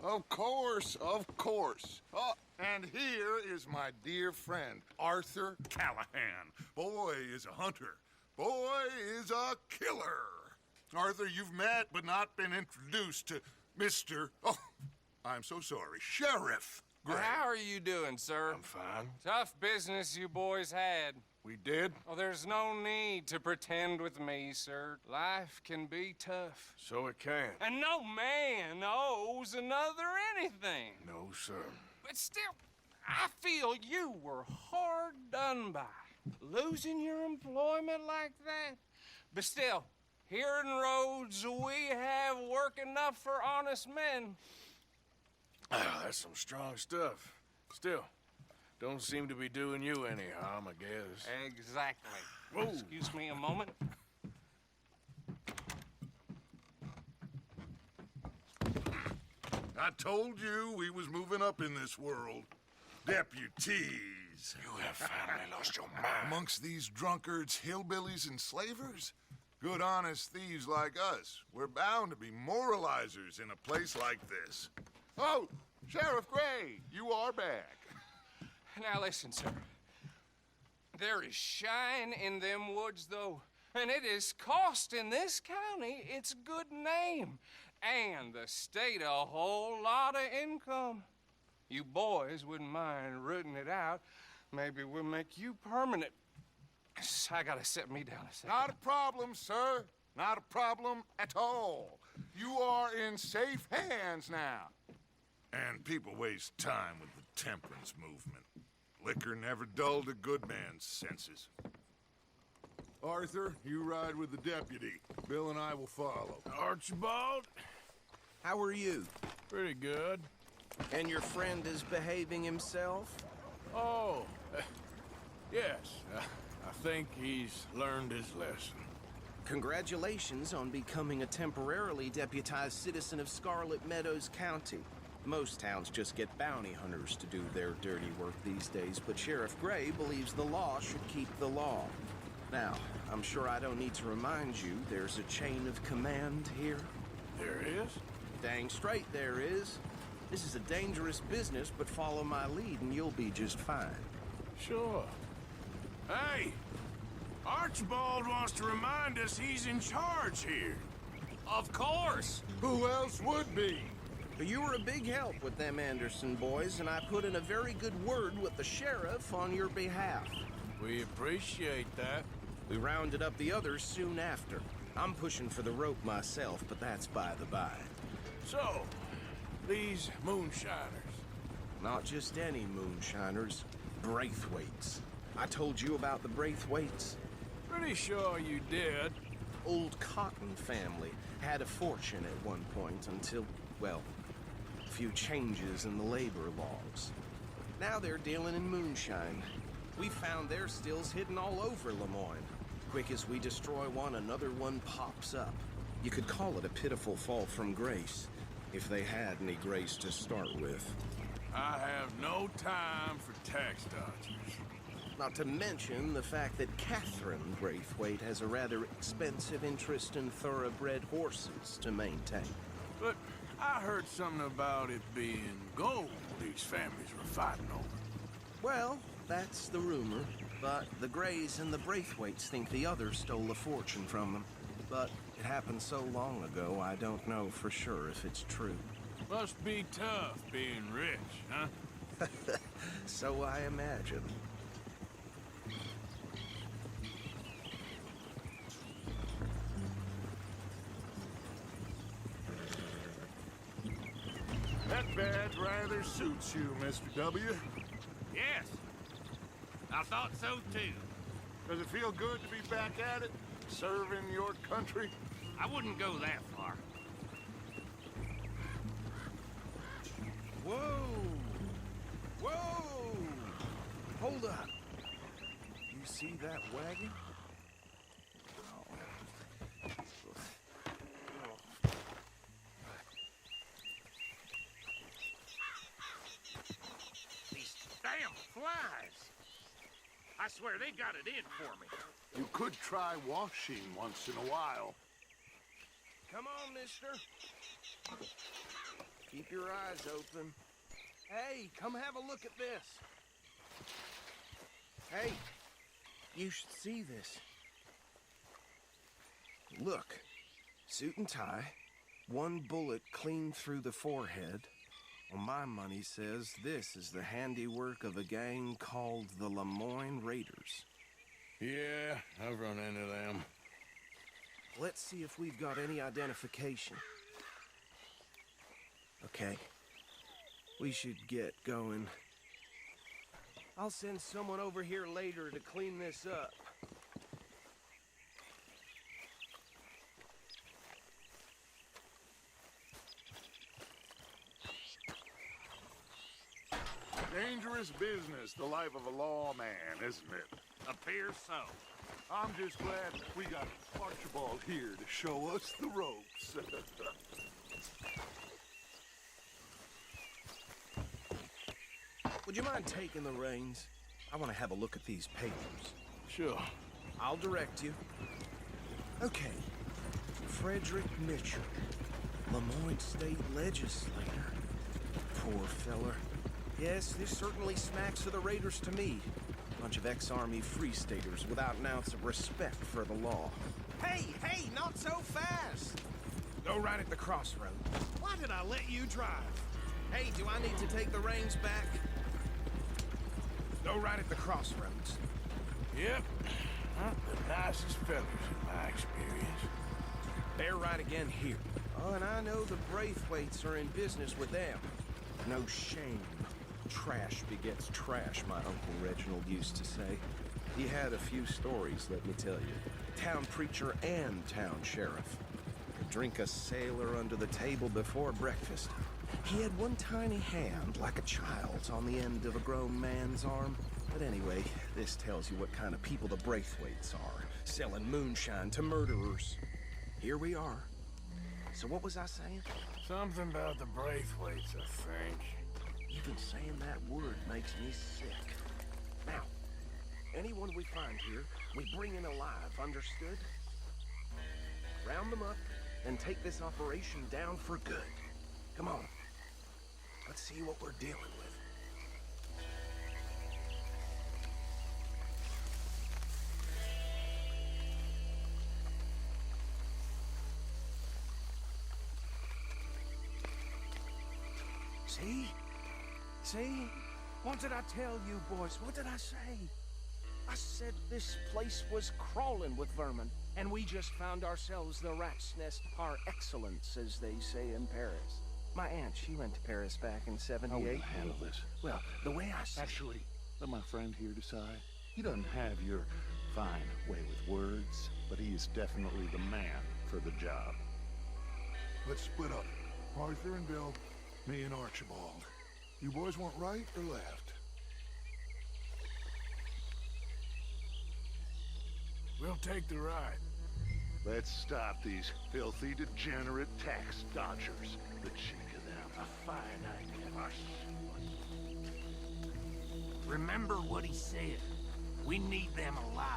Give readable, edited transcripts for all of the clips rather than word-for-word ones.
Of course, of course. Oh, and here is my dear friend, Arthur Callahan. Boy is a hunter. Boy is a killer. Arthur, you've met but not been introduced to Mr. Oh, I'm so sorry, Sheriff Gray. How are you doing, sir? I'm fine. Tough business you boys had. We did? Oh, there's no need to pretend with me, sir. Life can be tough. So it can. And no man owes another anything. No, sir. But still, I feel you were hard done by. Losing your employment like that. But still, here in Rhodes, we have work enough for honest men. Oh, that's some strong stuff. Still, don't seem to be doing you any harm, I guess. Exactly. Whoa. Excuse me a moment. I told you we was moving up in this world. Deputies. You have finally lost your mind. Amongst these drunkards, hillbillies, and slavers? Good, honest thieves like us. We're bound to be moralizers in a place like this. Oh, Sheriff Gray, you are back. Now listen, sir. There is shine in them woods, though, and it is costing this county its good name and the state a whole lot of income. You boys wouldn't mind rooting it out. Maybe we'll make you permanent. I gotta sit me down a second. Not a problem, sir. Not a problem at all. You are in safe hands now. And people waste time with the temperance movement. Liquor never dulled a good man's senses. Arthur, you ride with the deputy. Bill and I will follow. Archibald? How are you? Pretty good. And your friend is behaving himself? Oh, yes. I think he's learned his lesson. Congratulations on becoming a temporarily deputized citizen of Scarlet Meadows County. Most towns just get bounty hunters to do their dirty work these days, but Sheriff Gray believes the law should keep the law. Now, I'm sure I don't need to remind you there's a chain of command here. There is? Dang straight there is. This is a dangerous business, but follow my lead and you'll be just fine. Sure. Hey! Archibald wants to remind us he's in charge here. Of course. Who else would be? You were a big help with them Anderson boys, and I put in a very good word with the sheriff on your behalf. We appreciate that. We rounded up the others soon after. I'm pushing for the rope myself, but that's by the by. So, these moonshiners. Not just any moonshiners, Braithwaites. I told you about the Braithwaites. Pretty sure you did. Old Cotton family had a fortune at one point until, well, a few changes in the labor laws. Now they're dealing in moonshine. We found their stills hidden all over Lemoyne. Quick as we destroy one, another one pops up. You could call it a pitiful fall from grace, if they had any grace to start with. I have no time for tax dodgers. Not to mention the fact that Catherine Braithwaite has a rather expensive interest in thoroughbred horses to maintain. But I heard something about it being gold these families were fighting over. Well, that's the rumor. But the Grays and the Braithwaites think the others stole a fortune from them. But it happened so long ago, I don't know for sure if it's true. Must be tough being rich, huh? So I imagine. That badge rather suits you, Mr. W. Yes, I thought so too. Does it feel good to be back at it, serving your country? I wouldn't go that far. Whoa! Whoa! Hold up. You see that wagon? These damn flies. I swear they got it in for me. You could try washing once in a while. Come on, mister. Keep your eyes open. Hey, come have a look at this. Hey, you should see this. Look, suit and tie, one bullet clean through the forehead. Well, my money says this is the handiwork of a gang called the Lemoyne Raiders. Yeah, I've run into them. Let's see if we've got any identification. Okay. We should get going. I'll send someone over here later to clean this up. Dangerous business, the life of a lawman, isn't it? Appears so. I'm just glad we got Archibald here to show us the ropes. Would you mind taking the reins? I want to have a look at these papers. Sure. I'll direct you. Okay. Frederick Mitchell, Lemoyne State Legislator. Poor feller. Yes, this certainly smacks of the Raiders to me. Bunch of ex-Army Free Staters without an ounce of respect for the law. Hey, not so fast! Go right at the crossroads. Why did I let you drive? Hey, do I need to take the reins back? Go right at the crossroads. Yep. Not the nicest fellas in my experience. They're right again here. Oh, and I know the Braithwaites are in business with them. No shame. Trash begets trash, my Uncle Reginald used to say. He had a few stories, let me tell you. Town preacher and town sheriff. Could drink a sailor under the table before breakfast. He had one tiny hand, like a child's, on the end of a grown man's arm. But anyway, this tells you what kind of people the Braithwaites are, selling moonshine to murderers. Here we are. So what was I saying? Something about the Braithwaites, I think. Even saying that word makes me sick. Now, anyone we find here, we bring in alive, understood? Round them up and take this operation down for good. Come on. Let's see what we're dealing with. See? See? What did I tell you, boys? What did I say? I said this place was crawling with vermin, and we just found ourselves the rat's nest par excellence, as they say in Paris. My aunt, she went to Paris back in '78. How will you handle this? Well, the way I see Actually, let my friend here decide. He doesn't have your fine way with words, but he is definitely the man for the job. Let's split up. Arthur and Bill, me and Archibald. You boys want right or left? We'll take the ride. Let's stop these filthy, degenerate tax dodgers. The cheek of them. A fine idea. Remember what he said. We need them alive.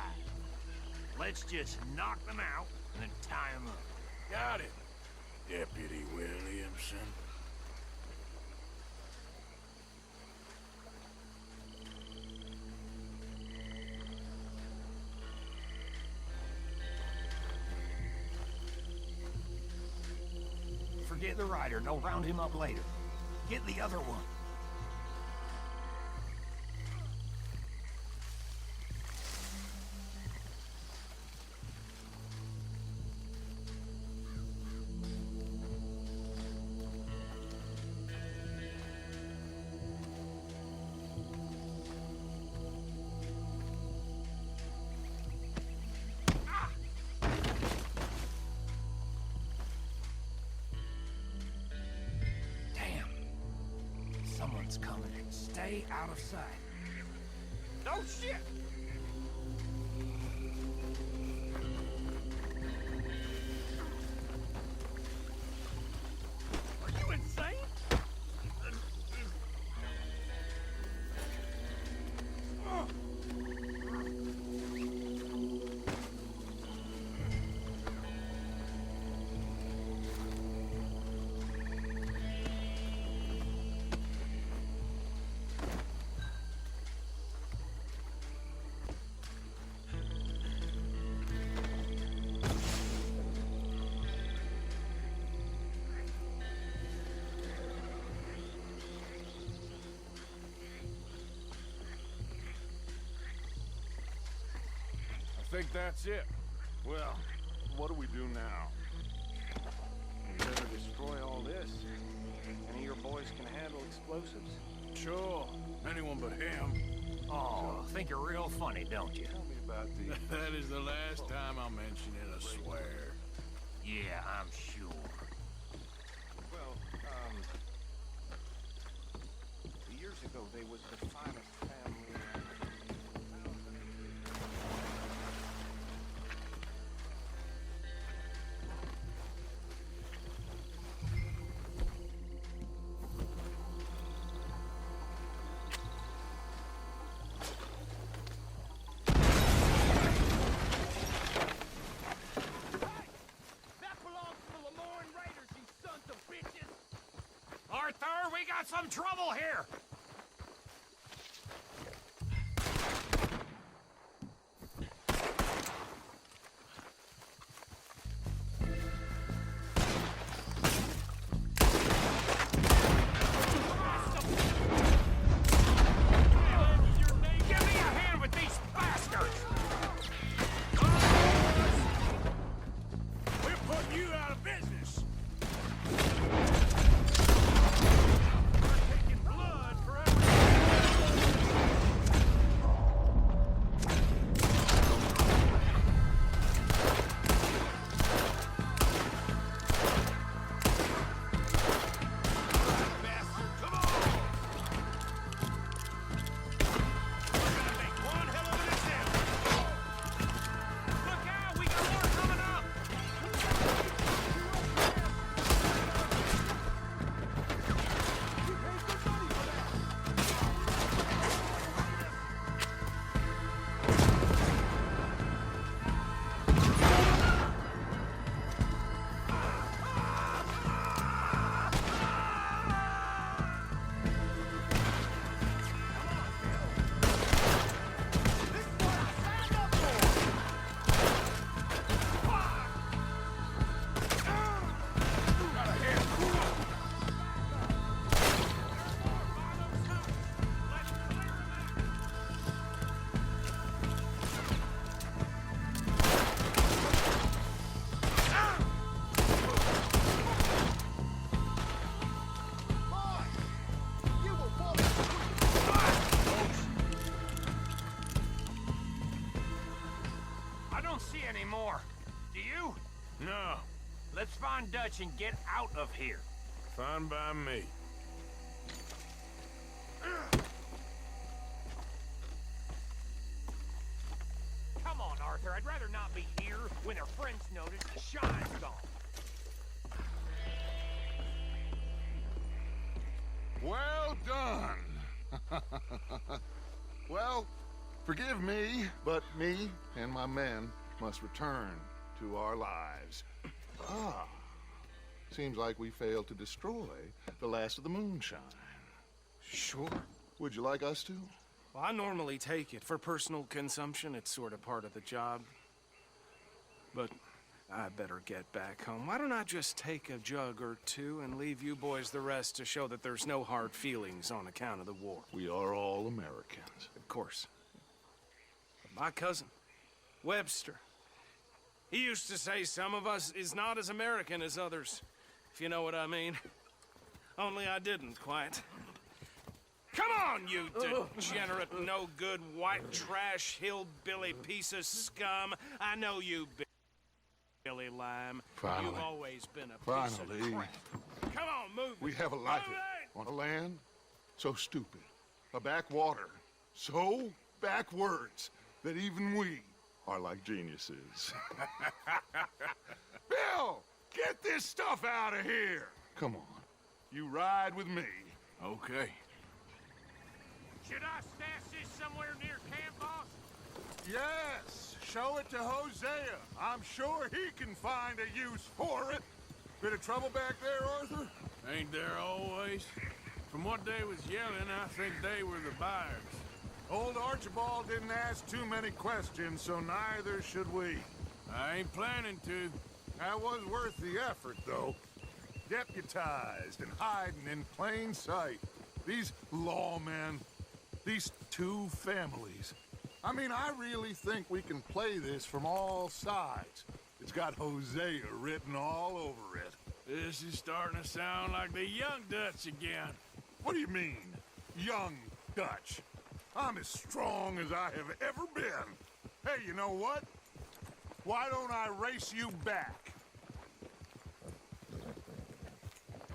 Let's just knock them out and then tie them up. Got it, Deputy Williamson. Forget the rider. Don't round him up later. Get the other one. Someone's coming. Stay out of sight. Oh, shit! Are you insane? think that's it. Well, what do we do now? We better destroy all this. Any of your boys can handle explosives? Sure. Anyone but him. Oh, think you're real funny, don't you? Tell me about the... That is the last time I'll mention it, I swear. Yeah, I'm sure. Well, years ago, they was the finest family. Arthur, we got some trouble here! Give me a hand with these bastards! We're putting you out of business. Taking blood for Look out! We got more coming up! I don't see any more. Do you? No. Let's find Dutch and get out of here. Fine by me. Come on, Arthur. I'd rather not be here when their friends notice the shine's gone. Well done. Well, forgive me, but me and my men must return to our lives. Ah, seems like we failed to destroy the last of the moonshine. Sure. Would you like us to? Well, I normally take it. For personal consumption, it's sort of part of the job. But I better get back home. Why don't I just take a jug or two and leave you boys the rest to show that there's no hard feelings on account of the war? We are all Americans. Of course. But my cousin, Webster, he used to say some of us is not as American as others, if you know what I mean. Only I didn't quite. Come on, you degenerate, no-good, white trash, hillbilly piece of scum. I know you, Billy Lime. Finally. You've always been a piece Finally. of crap. Come on, move it. We have a life Move it! on a land so stupid, a backwater so backwards that even we are like geniuses. Bill, get this stuff out of here. Come on, you ride with me. Okay. Should I stash this somewhere near camp, boss? Yes, show it to Hosea. I'm sure he can find a use for it. Bit of trouble back there, Arthur? Ain't there always? From what they was yelling, I think they were the buyers. Old Archibald didn't ask too many questions, so neither should we. I ain't planning to. That was worth the effort, though. Deputized and hiding in plain sight. These lawmen, these two families, I mean, I really think we can play this from all sides. It's got Hosea written all over it. This is starting to sound like the Young Dutch again. What do you mean, young Dutch? I'm as strong as I have ever been. Hey, you know what? Why don't I race you back?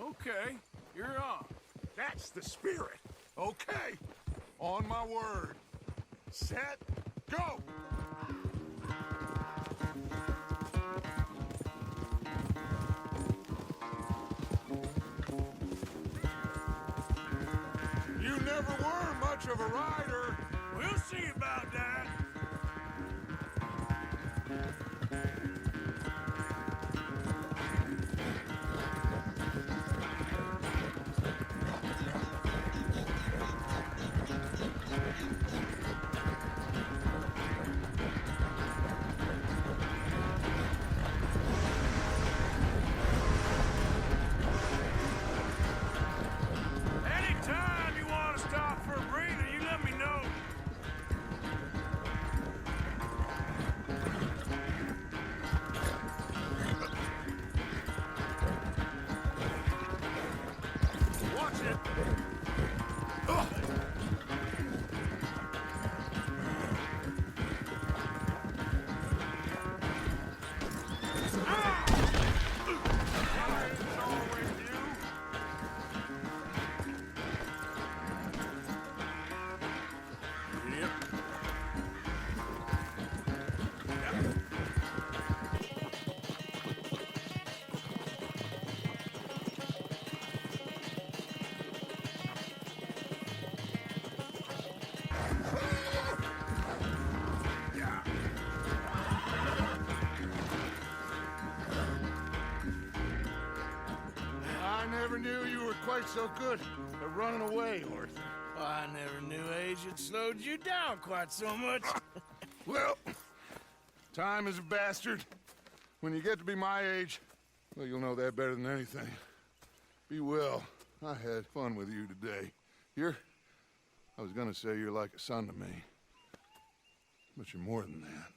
Okay, you're on. That's the spirit. Okay, on my word. Set, go! You never were much of a rider. We'll see about that. Anytime you want to stop for a breather, you let me know. Watch it! I never knew you were quite so good at running away, Arthur. I never knew age had slowed you down quite so much. Well, time is a bastard. When you get to be my age, well, you'll know that better than anything. Be well. I had fun with you today. I was gonna say you're like a son to me. But you're more than that.